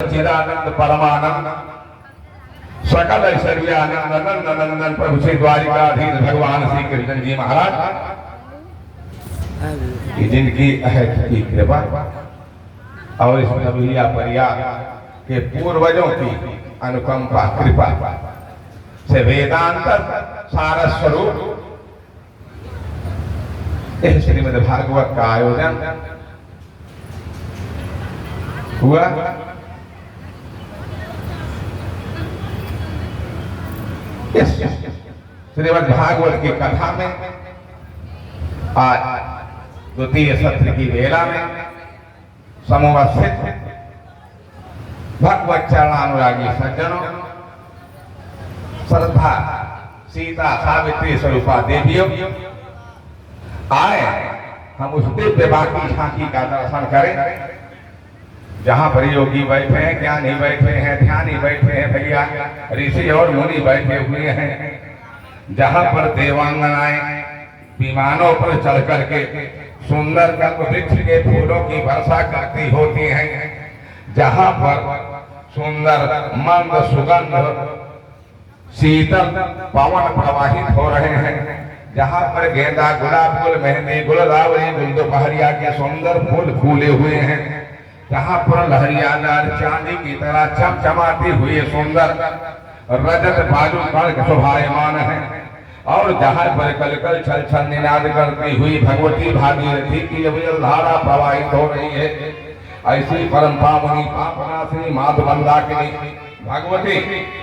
चिदानंद परमानंद सकल ऐश्वर्यानंद नंद नंदन प्रभु श्री द्वारिकाधीश भगवान श्री कृष्ण जी महाराज जिनकी अहद की कृपा और इस नबिया परियार के पूर्वजों की अनुकंपा कृपा से वेदांत सार स्वरूप इस श्रीमद् भागवत का आयोजन हुआ। इस श्रीमद् भागवत की कथा में आज द्वितीय सत्र की वेला में समुपस्थित भगवत चरणानुरागी सज्जनों, श्रद्धा सीता सावित्री स्वरूपा देवियों, आए हम उस दिव्य बाकी झांकी का दर्शन करें जहां पर योगी बैठे हैं, ज्ञानी बैठे हैं, ध्यानी बैठे हैं, भैया ऋषि और मुनि बैठे हुए हैं, जहां पर देवांगनाएं विमानों पर चढ़ करके सुंदर कल्प वृक्ष के फूलों की वर्षा करती होती हैं, जहां पर सुंदर मंद सुगंध शीतल पवन प्रवाहित हो रहे हैं, जहां पर गेंदा गुलाब गुल मेहंदी गुलदावरी गुल दोपहरिया के सुंदर फूल फूले हुए हैं, जहां पर लहरियादार चांदी की तरह चमचमाती हुई सुंदर रजत बालू कण शोभायमान है, और जहां पर कलकल छल छल निनाद करती हुई भगवती भागीरथी की धारा प्रवाहित हो रही है, ऐसी परम पावनी पापनाशिनी माधु मंदाकिनी भगवती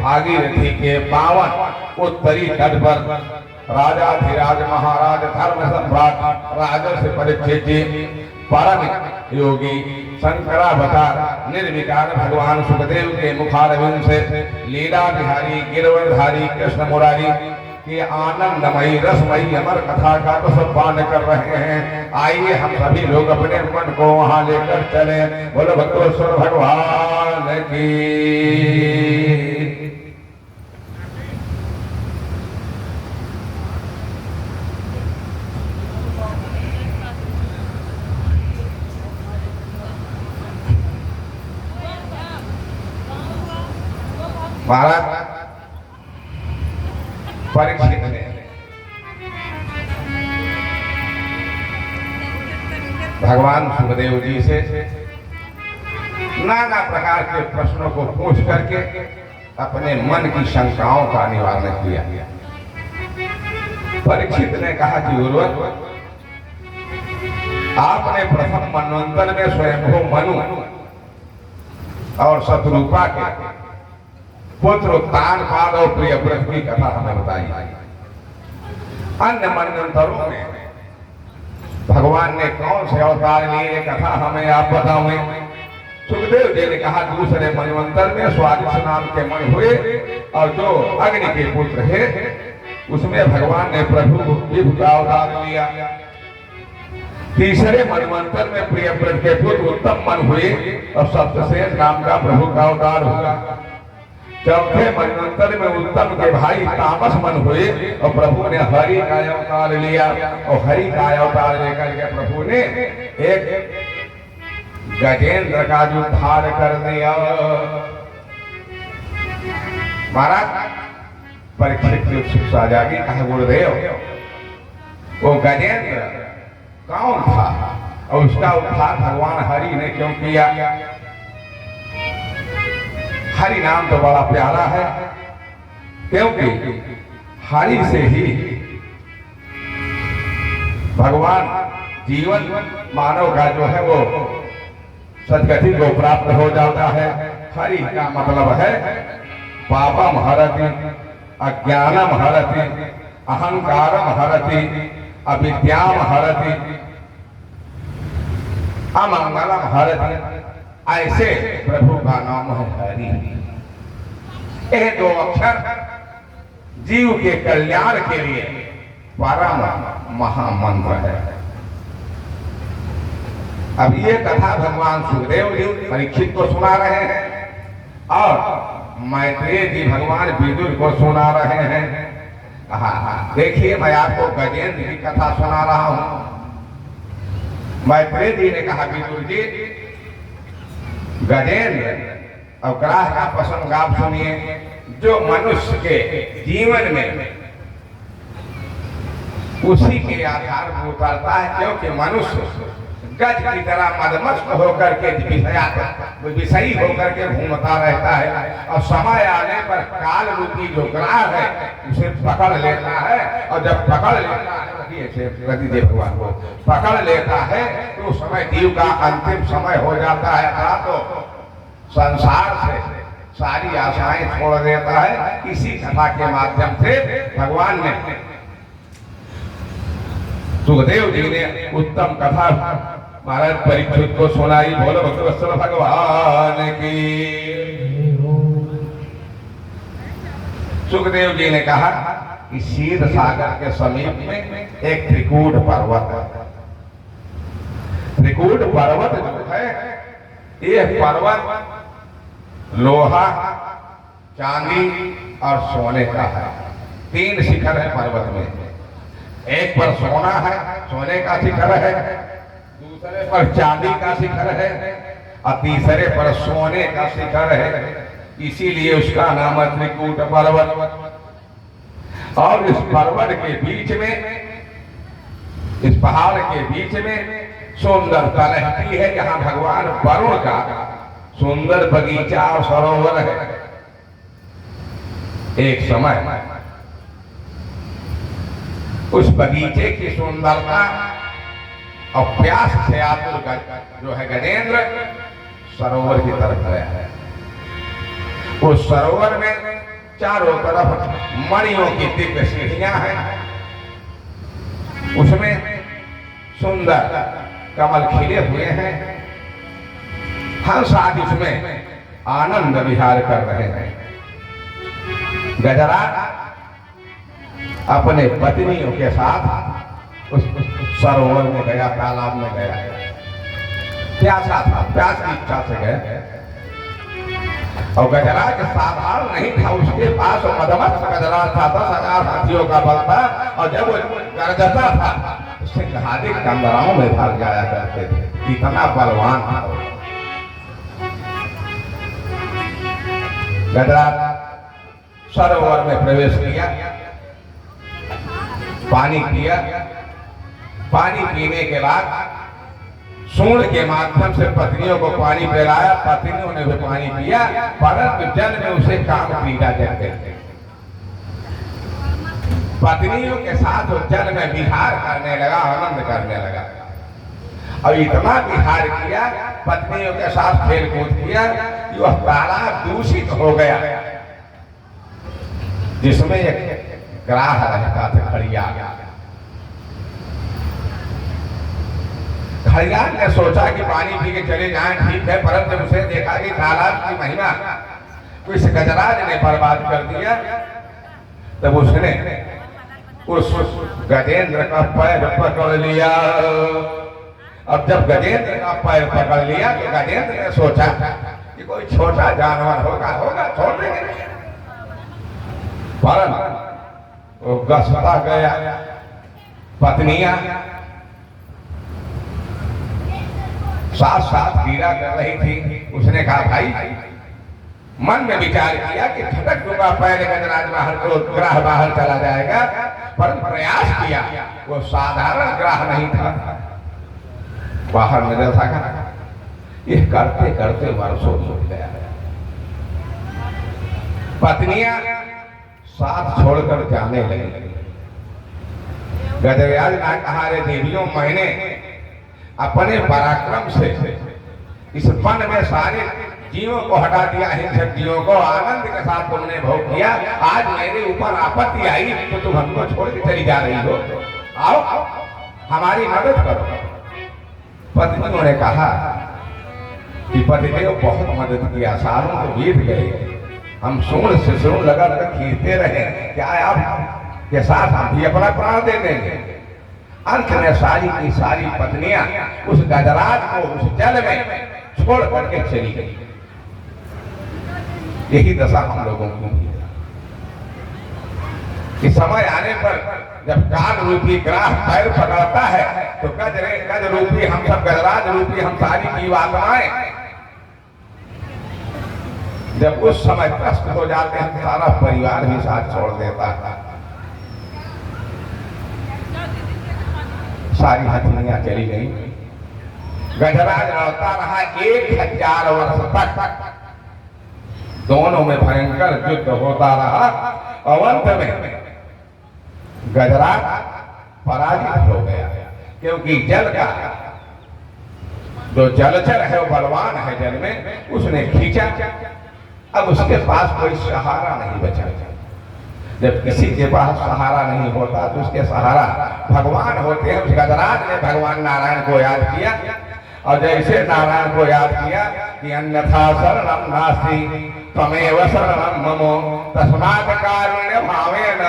भागीरथी के पावन उत्तरी तट पर राजाधिराज महाराज धर्म सम्राट राजर्षि परीक्षित जी परम योगी शंकरावतार निर्विकार भगवान सुखदेव के मुखारविंद से लीला बिहारी गिरवरधारी कृष्ण मुरारी की आनंदमयी रसमयी अमर कथा का प्रसपान कर रहे हैं। आइए हम सभी लोग अपने मन को वहां लेकर चले। बोलो भक्तेश्वर भगवान की। महाराज परीक्षित ने भगवान सुखदेव जी से नाना प्रकार के प्रश्नों को पूछ करके अपने मन की शंकाओं का निवारण किया। परीक्षित ने कहा कि गुरुवर, आपने प्रथम मनवंतर में स्वयंभू मनु और शत्रुपा के पुत्र उत्तानपाद और प्रियव्रत की कथा हमें बताई। अन्य मनवंतरों में भगवान ने कौन से अवतार लिए कथा हमें आप बताओ। सुखदेव जी ने कहा दूसरे मनवंतर में स्वादिष्ट नाम के मन हुए और जो अग्नि के पुत्र है उसमें भगवान ने प्रभु विभु का अवतार लिया। तीसरे मनवंतर में प्रियव्रत के पुत्र उत्तम मन हुए और सप्तसेन नाम का प्रभु का अवतार हुआ। चौथे मनवंतर में उत्तम के भाई तामस मन हुए और प्रभु ने हरि का अवतार लिया और हरि का अवतार लेकर के प्रभु ने एक गजेंद्र का जो उद्धार कर दिया। महाराज परीक्षित की उत्सुकता जागी। कहा गुरुदेव, वो गजेंद्र कौन था और उसका उद्धार भगवान हरि ने क्यों किया? हरि नाम तो बड़ा प्यारा है, क्योंकि हरि से ही भगवान जीवन मानव का जो है वो सदगति को प्राप्त हो जाता है। हरि का मतलब है पापम हरति, अज्ञानम हरति, अहंकारम हरति, अविद्याम हरति, अमंगलम हरति। ऐसे प्रभु का नाम है हरि। यह दो अक्षर जीव के कल्याण के लिए परम महामंत्र है। अब ये कथा भगवान सुखदेव जी परीक्षित को सुना रहे हैं और मैत्रेय जी भगवान विदुर को सुना रहे हैं। देखिए, मैं आपको गजेंद्र की कथा सुना रहा हूं। मैत्रेय जी ने कहा विदुर जी, गजेंद्र और ग्राह का प्रसंग आप सुनिए, जो मनुष्य के जीवन में उसी के आधार पर उतरता है, क्योंकि मनुष्य गज की तरह मदमस्त होकर के विषयी होकर के घूमता रहता है, और समय आने पर काल रूपी जो ग्राह है उसे पकड़ लेता है, और जब पकड़ लेता है प्रतिदेव भगवान को पकड़ लेता है तो उस समय जीव का अंतिम समय हो जाता है, तो संसार से सारी आशाएं छोड़ देता है। इसी कथा के माध्यम से भगवान ने सुखदेव जी ने उत्तम कथा महाराज परीक्षित को सुनाई। बोलो भक्तवत्सल भगवान की। सुखदेव जी ने कहा कि क्षीर सागर के समीप में एक त्रिकूट पर्वत है। त्रिकूट पर्वत जो है, ये पर्वत लोहा, चांदी और सोने का है। 3 शिखर है पर्वत में। एक पर सोना है, सोने का शिखर है, दूसरे पर चांदी का शिखर है, और तीसरे पर सोने का शिखर है। इसीलिए उसका नाम है त्रिकूट पर्वत। और इस पर्वत के बीच में, इस पहाड़ के बीच में सुंदर तलहटी है, जहां भगवान वरुण का सुंदर बगीचा और सरोवर है। एक समय उस बगीचे की सुंदरता और प्यास से आतुर जो है गजेंद्र सरोवर की तरफ गया है। उस सरोवर में चारों तरफ मणियों की दिव्य सीढ़ियां हैं, उसमें सुंदर कमल खिले हुए हैं। हंस आदि उसमें आनंद विहार कर रहे हैं। गजराज अपने पत्नियों के साथ उस सरोवर में गया, तालाब में गया। प्यासा था, प्यास की इच्छा से गया। और गजराज साधारण नहीं था, उसके पास मदमस्त गजराज था, 10,000 हाथियों का बल था, और जब वो गरजता था उससे घाटी कंदराओं में भाग जाया करते थे, इतना बलवान था। गजराज सरोवर में प्रवेश किया, पानी पिया। पानी पीने के बाद सूंड के माध्यम से पत्नियों को पानी पिलाया, पत्नियों ने भी पानी पिया, परंतु जल में उसे काम पीड़ा देते थे। पत्नियों के साथ वो जल में विहार करने लगा, आनंद करने लगा, और इतना विहार किया, पत्नियों के साथ खेल कूद किया कि वह तालाब दूषित हो गया, जिसमें एक ग्राह रहता था, खड़ियाल। खड़ियाल ने सोचा कि पानी पी के चले जाएं, ठीक है, परंतु जब उसे देखा कि तालाब की महिमा इस गजराज ने बर्बाद कर दिया, तब उसने उस गजेंद्र का पैर पकड़ लिया। अब जब गजेंद्र का पैर पकड़ लिया तो गजेंद्र ने सोचा कि कोई छोटा जानवर होगा छोड़ देंगे, परंतु वो गसता गया। पत्नियां साथ साथ कीड़ा कर रही थी। उसने कहा भाई, मन में विचार किया कि झटक दूंगा पैर, गजराज बाहर तो ग्राह बाहर चला जाएगा, पर प्रयास किया, वो साधारण ग्राह नहीं था, बाहर निकल सका। यह करते करते वर्षों छूट गया। पत्नियां साथ छोड़कर जाने लगी। गजराज ने कहा, रे देवियों, मैंने अपने पराक्रम से इस वन में सारे जीवों को हटा दिया, हिंसक जीवों को आनंद के साथ तुमने भोग किया। आज मेरे ऊपर आपत्ति आई तो तुम हमको छोड़ के चली जा रही हो, आओ हमारी मदद करो। पत्नियों ने कहा कि पतिदेव बहुत मदद किया, सालों तो बीत गए, हम सूंड से सूंड लगा खींचते रहे, क्या आप के साथ हम भी अपना प्राण दे देंगे। अंत में सारी की सारी पत्नियां उस गजराज को उस जल में छोड़ करके चली गई। यही दशा हम लोगों की कि समय आने पर जब काल रूपी ग्राह पैर पकड़ता है तो गज रूपी हम सब, गजराज रूपी हम सारी जीवात्माएं जब उस समय त्रस्त हो जाते हैं तो सारा परिवार भी साथ छोड़ देता है। सारी हथियारियां चली गई। गजराज लड़ता रहा 1000 वर्ष तक। दोनों में भयंकर युद्ध होता रहा और अंत में गजराज पराजित हो गया, क्योंकि जल का जो जलचर है वो बलवान है जल में, उसने खींचा। अब उसके पास कोई सहारा नहीं बचा। जब किसी के पास सहारा नहीं होता तो उसके सहारा भगवान होते हैं। उस गजराज ने भगवान नारायण को याद किया, और जैसे नारायण को याद किया कि अन्यथा शरणं नास्ति त्वमेव शरणं मम तस्मात् कारुण्य भावेन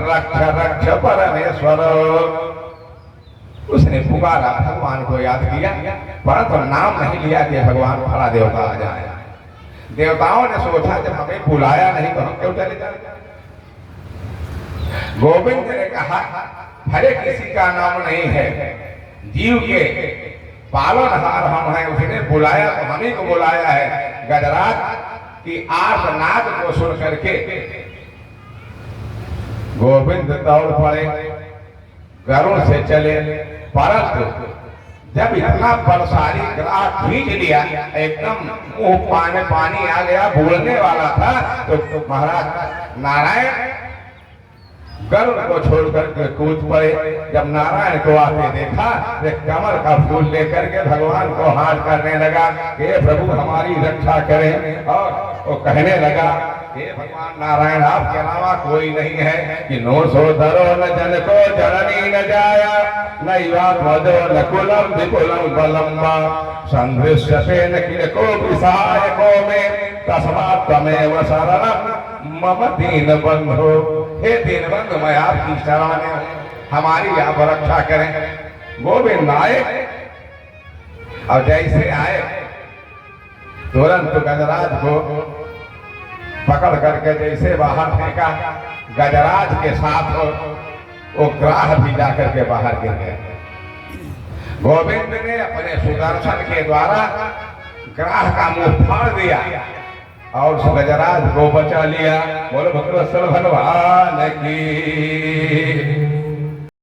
रक्ष रक्ष परमेश्वर। उसने पुकारा, भगवान को याद किया, परंतु नाम नहीं लिया कि भगवान खड़ा देवता आ जाए। देवताओं ने सोचा जब हमें बुलाया नहीं तो हम क्यों चले जाए। गोविंद ने कहा, हरे किसी का नाम नहीं है, जीव के पालनहार हम हैं, उसने बुलाया तो हम ही को बुलाया है। गजराज की आर्तनाद को सुन करके गोविंद दौड़ पड़े, गरुड़ से चले, परंतु जब इतना बलशाली ग्राह खींच लिया, एकदम मुंह में पानी आ गया, बोलने वाला था, तो महाराज नारायण गरुड़ को छोड़ करके कूद पड़े। जब नारायण को आते देखा तो कमल का फूल लेकर के भगवान को हाथ करने लगा कि प्रभु हमारी रक्षा करें, और वो कहने लगा हे भगवान नारायण आपके अलावा कोई नहीं है कि नो सो धरो न जन को जननी न जाया नैवात्मजो न कुलम विपुलम बलम संदृश्यते न किनको विसहायको में तस्मात् त्वमेव शरणं मम दीन बंधो। हे दीन बंधु, मैं आपकी शरण में हूं, हमारी आप रक्षा करें। गोविंद आए और जैसे आए तुरंत गजराज को पकड़ करके जैसे बाहर फेंका, गजराज के साथ वो ग्राह भी जाकर के बाहर गिर गए। गोविंद ने अपने सुदर्शन के द्वारा ग्राह का मुंह फाड़ दिया और उस गजराज को बचा लिया। बोलो भगवत भगवान की।